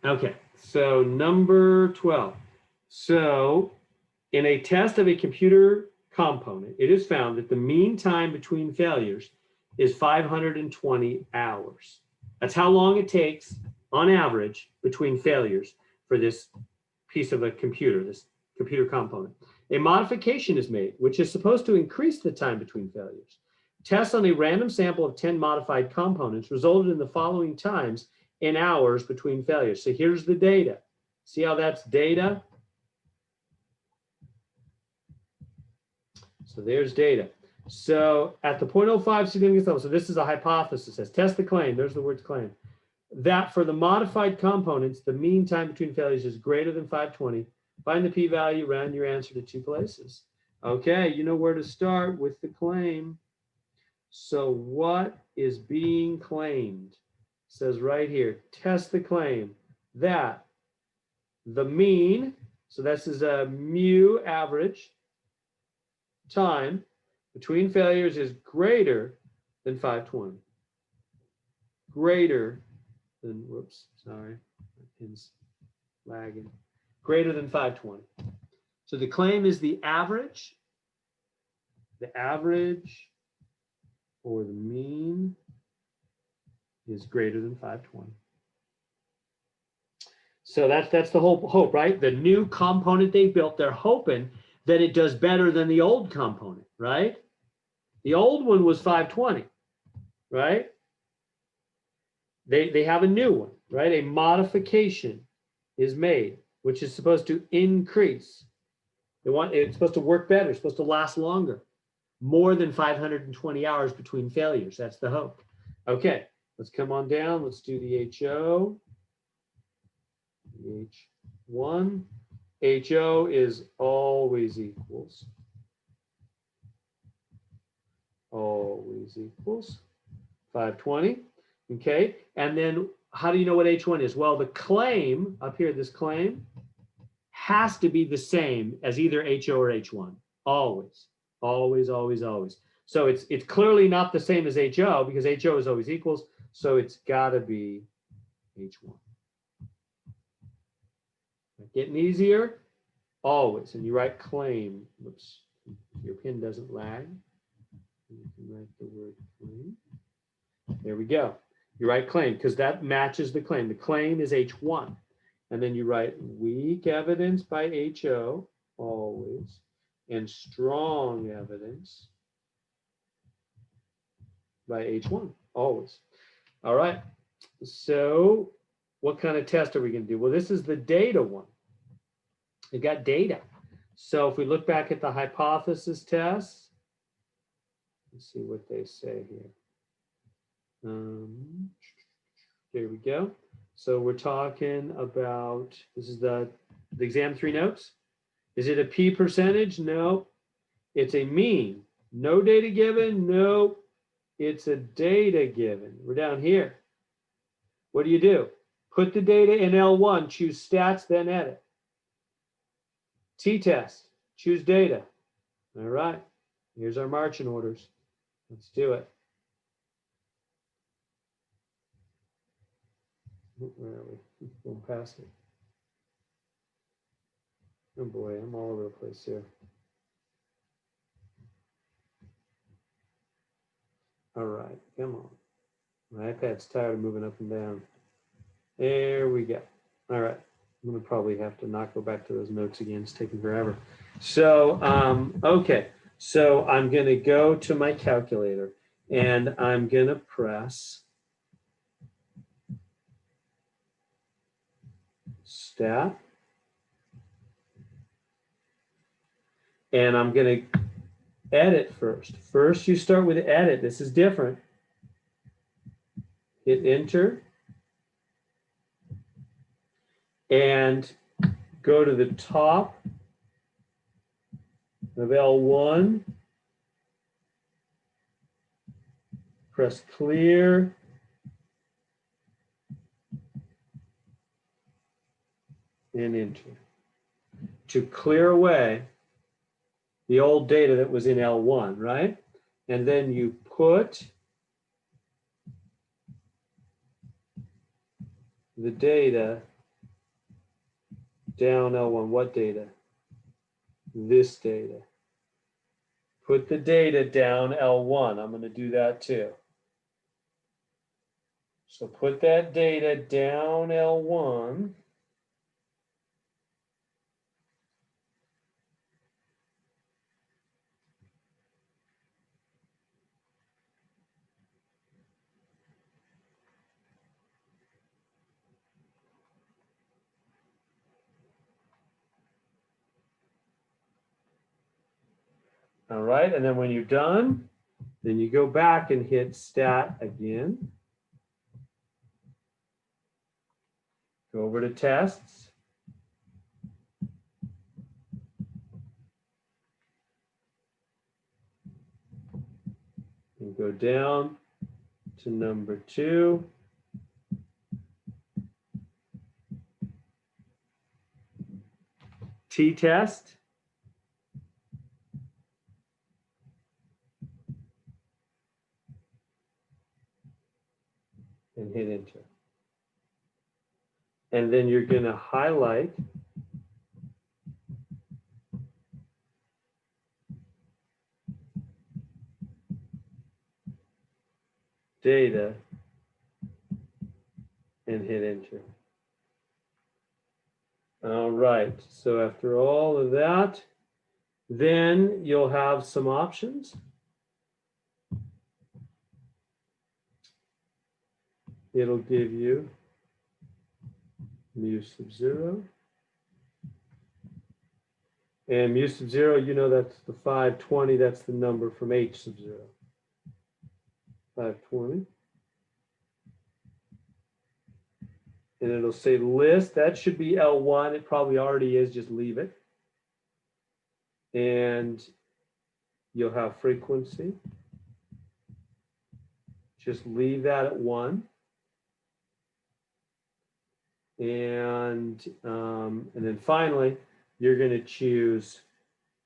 Okay, so number 12. So in a test of a computer component, it is found that the mean time between failures is 520 hours. That's how long it takes on average between failures for this piece of a computer, this computer component. A modification is made, which is supposed to increase the time between failures. Tests on a random sample of 10 modified components resulted in the following times in hours between failures. So here's the data. See how that's data? So there's data. So at the 0.05 significance level, so this is a hypothesis, it says test the claim, there's the word claim, that for the modified components, the mean time between failures is greater than 520. Find the p-value, round your answer to 2 places. Okay, you know where to start with the claim. So what is being claimed? It says right here, test the claim that the mean, so this is a mu average, time between failures is greater than 520. Greater than, whoops, sorry, my pin's lagging. Greater than 520. So the claim is the average or the mean is greater than 520. So that's the whole hope, right? The new component they built, they're hoping that it does better than the old component, right? The old one was 520, right? They have a new one, right? A modification is made, which is supposed to increase. It's supposed to work better, it's supposed to last longer, more than 520 hours between failures. That's the hope. Okay, let's come on down. Let's do the HO. H1. HO is always equals. Always equals 520. Okay, and then how do you know what H1 is? Well, the claim up here, this claim, has to be the same as either HO or H1. Always, always, always, always. So it's clearly not the same as HO because HO is always equals. So it's got to be H1. Getting easier? Always. And you write claim. Oops, your pen doesn't lag. You can write the word claim. There we go. You write claim because that matches the claim. The claim is H1. And then you write weak evidence by HO, always, and strong evidence by H1, always. All right. So what kind of test are we going to do? Well, this is the data one. We got data. So if we look back at the hypothesis test, let's see what they say here. There we go. So we're talking about, this is the exam 3 notes. Is it a P percentage? No. It's a mean. No data given? No. It's a data given. We're down here. What do? Put the data in L1, choose stats, then edit. T-test, choose data. All right, here's our marching orders. Let's do it. Where are we? Going past it. Oh boy, I'm all over the place here. All right, come on. My iPad's tired of moving up and down. There we go. All right, I'm gonna probably have to not go back to those notes again. It's taking forever. So, okay. So I'm gonna go to my calculator and I'm gonna press stat. And I'm gonna edit first. First, you start with edit. This is different. Hit enter. And go to the top of L1. Press clear. And enter. To clear away the old data that was in L1, right? And then you put the data down L1. What data? This data. Put the data down L1. I'm going to do that too. So put that data down L1. All right, and then when you're done, then you go back and hit stat again. Go over to tests. And go down to number 2. T-test. And hit enter. And then you're going to highlight data and hit enter. All right, so after all of that, then you'll have some options. It'll give you mu sub 0. And mu sub 0, you know that's the 520, that's the number from H sub 0. 520. And it'll say list, that should be L1, it probably already is, just leave it. And you'll have frequency. Just leave that at 1. And then finally, you're going to choose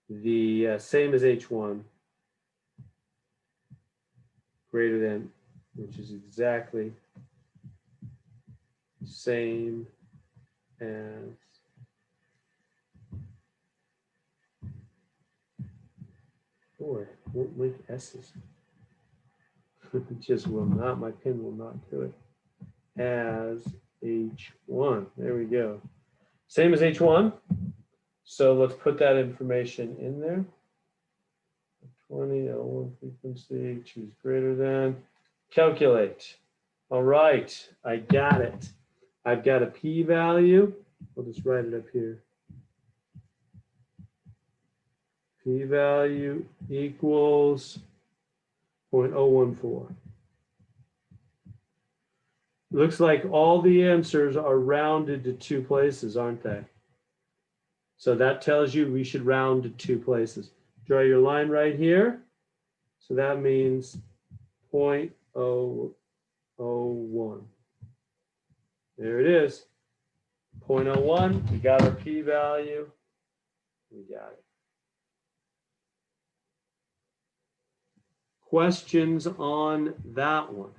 the same as H1, greater than, which is exactly same as boy, won't link S's. It just will not, my pen will not do it. As H1, there we go. Same as H1. So let's put that information in there. 20 L1 frequency, choose greater than, calculate. All right, I got it. I've got a p-value. I'll just write it up here. P-value equals 0.014. Looks like all the answers are rounded to 2 places, aren't they? So that tells you we should round to 2 places. Draw your line right here. So that means 0.001. There it is. 0.01. We got our p-value. We got it. Questions on that one?